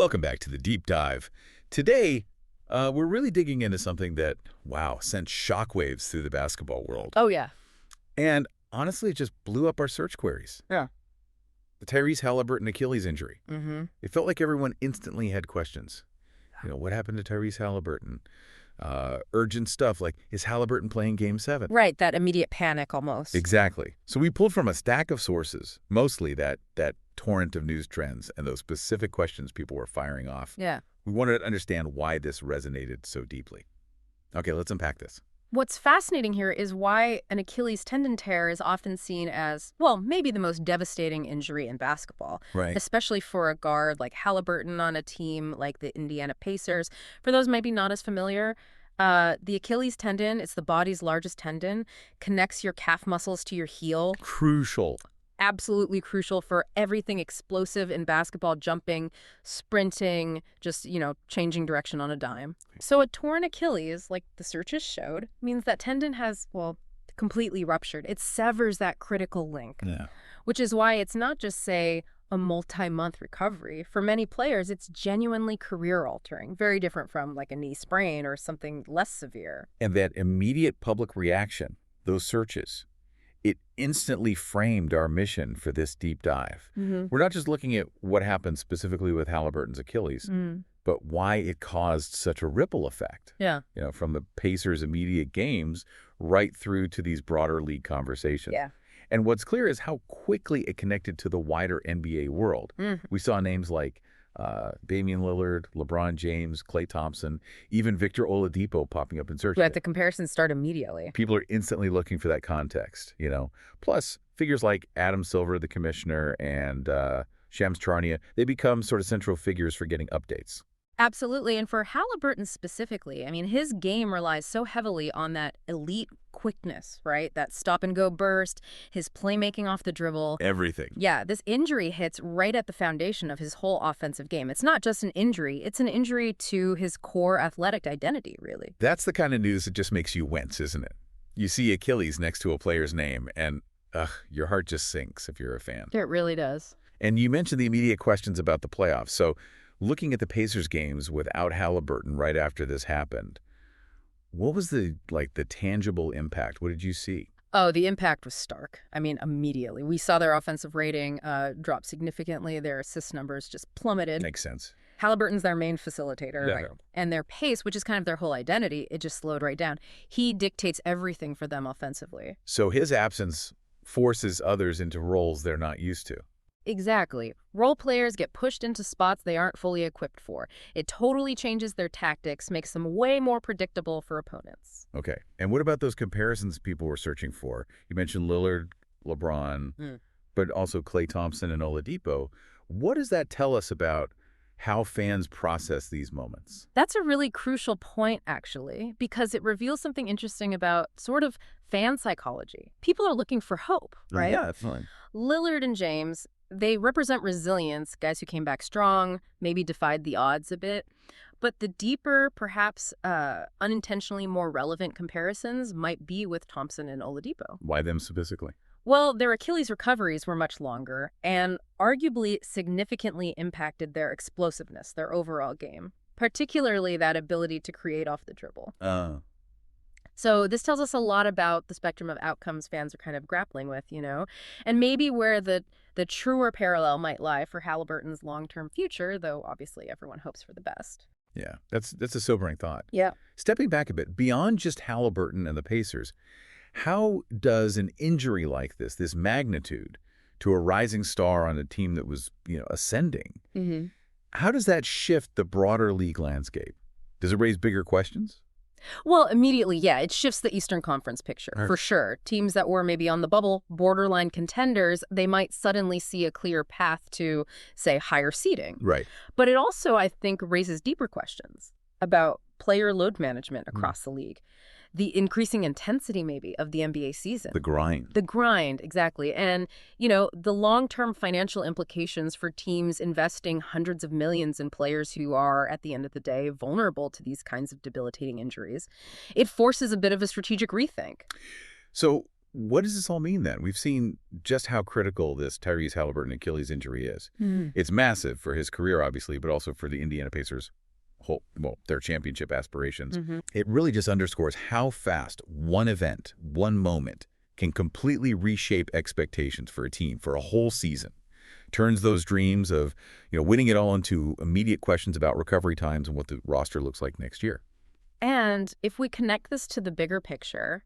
Welcome back to the Deep Dive. Today, we're really digging into something that, wow, sent shockwaves through the basketball world. Oh, yeah. And honestly, it just blew up our search queries. Yeah. The Tyrese Haliburton Achilles injury. Mm-hmm. It felt like everyone instantly had questions. What happened to Tyrese Haliburton? Urgent stuff like, is Haliburton playing Game 7? Right, that immediate panic almost. Exactly. So we pulled from a stack of sources, mostly that torrent of news trends and those specific questions people were firing off. Yeah. We wanted to understand why this resonated so deeply. Okay, let's unpack this. What's fascinating here is why an Achilles tendon tear is often seen as, well, maybe the most devastating injury in basketball. Right. Especially for a guard like Haliburton on a team like the Indiana Pacers. For those maybe not as familiar, the Achilles tendon, it's the body's largest tendon, connects your calf muscles to your heel. Crucial. Absolutely crucial for everything explosive in basketball, jumping, sprinting, just, changing direction on a dime. So a torn Achilles, like the searches showed, means that tendon has, well, completely ruptured. It severs that critical link, which is why it's not just, say, a multi-month recovery. For many players, it's genuinely career-altering, very different from like a knee sprain or something less severe. And that immediate public reaction, those searches, it instantly framed our mission for this deep dive. Mm-hmm. We're not just looking at what happened specifically with Haliburton's Achilles, but why it caused such a ripple effect. Yeah. From the Pacers' immediate games right through to these broader league conversations. Yeah. And what's clear is how quickly it connected to the wider NBA world. We saw names like Damian Lillard, LeBron James, Klay Thompson, even Victor Oladipo popping up in search. But the comparisons start immediately. People are instantly looking for that context, Plus, figures like Adam Silver, the commissioner, and Shams Charania, they become sort of central figures for getting updates. Absolutely. And for Haliburton specifically, his game relies so heavily on that elite quickness, right? That stop-and-go burst, his playmaking off the dribble. Everything. Yeah, this injury hits right at the foundation of his whole offensive game. It's not just an injury. It's an injury to his core athletic identity, really. That's the kind of news that just makes you wince, isn't it? You see Achilles next to a player's name, and your heart just sinks if you're a fan. It really does. And you mentioned the immediate questions about the playoffs. So looking at the Pacers games without Haliburton right after this happened, what was the tangible impact? What did you see? Oh, the impact was stark. Immediately. We saw their offensive rating drop significantly. Their assist numbers just plummeted. Makes sense. Haliburton's their main facilitator, Yeah. right? And their pace, which is kind of their whole identity, it just slowed right down. He dictates everything for them offensively. So his absence forces others into roles they're not used to. Exactly. Role players get pushed into spots they aren't fully equipped for. It totally changes their tactics, makes them way more predictable for opponents. Okay. And what about those comparisons people were searching for? You mentioned Lillard, LeBron, but also Klay Thompson and Oladipo. What does that tell us about how fans process these moments? That's a really crucial point, actually, because it reveals something interesting about sort of fan psychology. People are looking for hope, right? Yeah, definitely. Lillard and James, they represent resilience, guys who came back strong, maybe defied the odds a bit. But the deeper, perhaps unintentionally more relevant comparisons might be with Thompson and Oladipo. Why them specifically? Well, their Achilles recoveries were much longer and arguably significantly impacted their explosiveness, their overall game, particularly that ability to create off the dribble. So this tells us a lot about the spectrum of outcomes fans are kind of grappling with, and maybe where the truer parallel might lie for Haliburton's long-term future, though obviously everyone hopes for the best. Yeah, that's a sobering thought. Yeah. Stepping back a bit, beyond just Haliburton and the Pacers, how does an injury like this magnitude to a rising star on a team that was, ascending, how does that shift the broader league landscape? Does it raise bigger questions? Well, immediately, yeah, it shifts the Eastern Conference picture, for sure. Teams that were maybe on the bubble, borderline contenders, they might suddenly see a clear path to, say, higher seeding. Right. But it also, I think, raises deeper questions about player load management across the league. The increasing intensity, maybe, of the NBA season. The grind. The grind, exactly. And, the long-term financial implications for teams investing hundreds of millions in players who are, at the end of the day, vulnerable to these kinds of debilitating injuries. It forces a bit of a strategic rethink. So what does this all mean then? We've seen just how critical this Tyrese Haliburton Achilles injury is. It's massive for his career, obviously, but also for the Indiana Pacers' their championship aspirations. It really just underscores how fast one event, one moment, can completely reshape expectations for a team for a whole season. Turns those dreams of, winning it all into immediate questions about recovery times and what the roster looks like next year. And if we connect this to the bigger picture,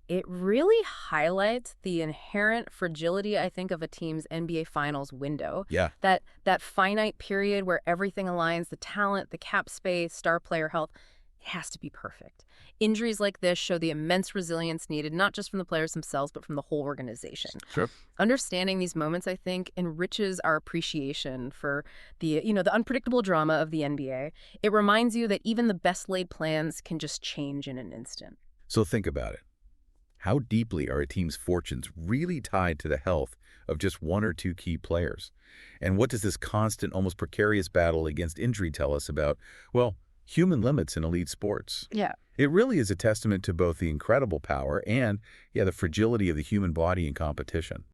it really highlights the inherent fragility, I think, of a team's NBA Finals window. Yeah. That finite period where everything aligns, the talent, the cap space, star player health, it has to be perfect. Injuries like this show the immense resilience needed, not just from the players themselves, but from the whole organization. Sure. Understanding these moments, I think, enriches our appreciation for the unpredictable drama of the NBA. It reminds you that even the best laid plans can just change in an instant. So think about it. How deeply are a team's fortunes really tied to the health of just one or two key players? And what does this constant, almost precarious battle against injury tell us about, human limits in elite sports? Yeah. It really is a testament to both the incredible power and, the fragility of the human body in competition.